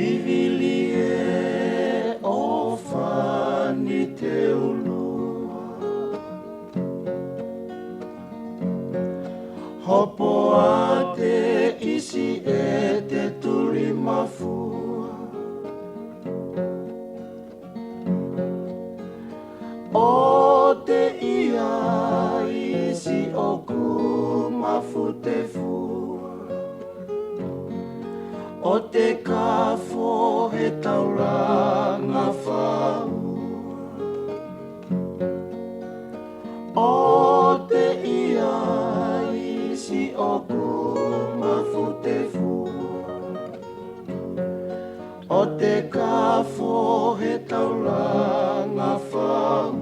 Vivilie o fani te ulua, hopo a te isi e te turi mafua. O te ia isi o ku mafute fua, o te kafo he tauranga whaua. O te ia isi o ku mafute fua, o te kafo he tauranga whaua.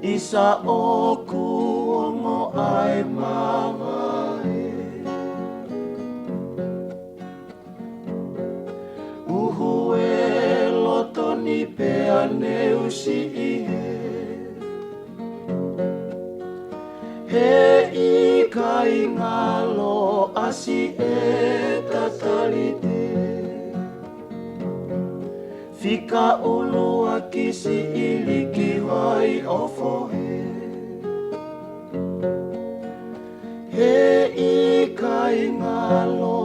Isa o kuongo ai mawae, uhu e lotoni pea neusi ihe. He i kai ngalo asi e tatalite, fika ulu a kisi iliki wai ofohe. He i kai ngalo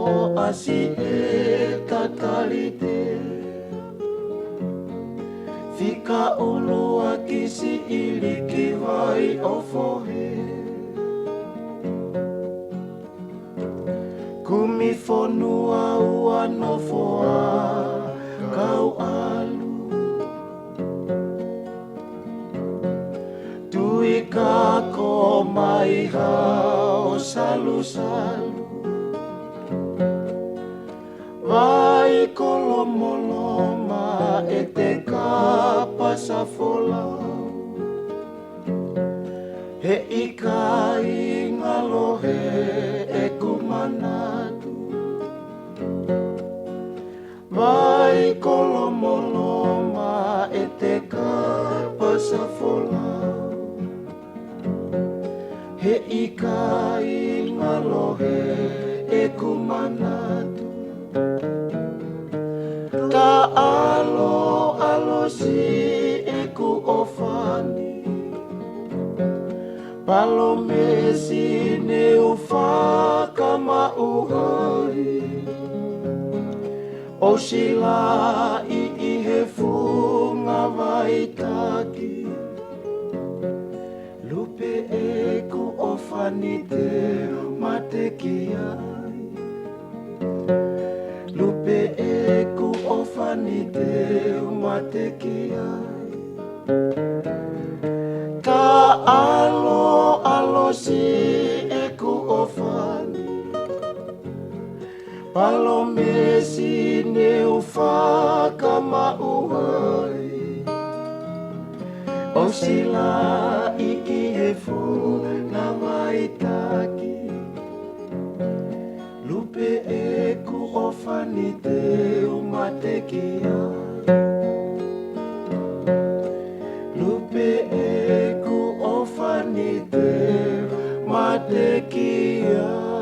asi e tatalite, fika ulu a kisi iliki wai ofohe. Kumi fonua ua nofoa kau alu, tui ka ko mai hao salu salu. Vai kolomoloma e te kapa sa folau, he ika i ngalohe e kumanatu. Vai kolomoloma e te kapa sa folau, he ika i ngalohe e kumanatu. Ta alo alo si e ku ofani, palo mesi ne ufaka mauhari. O sila i he funga waitaki, lupe e ku ofani te mateki ai. Lupe e ku ofani te mateki ai. Ka alo alo si e ku ofani, palo mesi ne ufaka mauhari. O sila iki he funa waitaki, lupe e ku ofani te mateki ai. Lupe e ku ofani te mateki ai.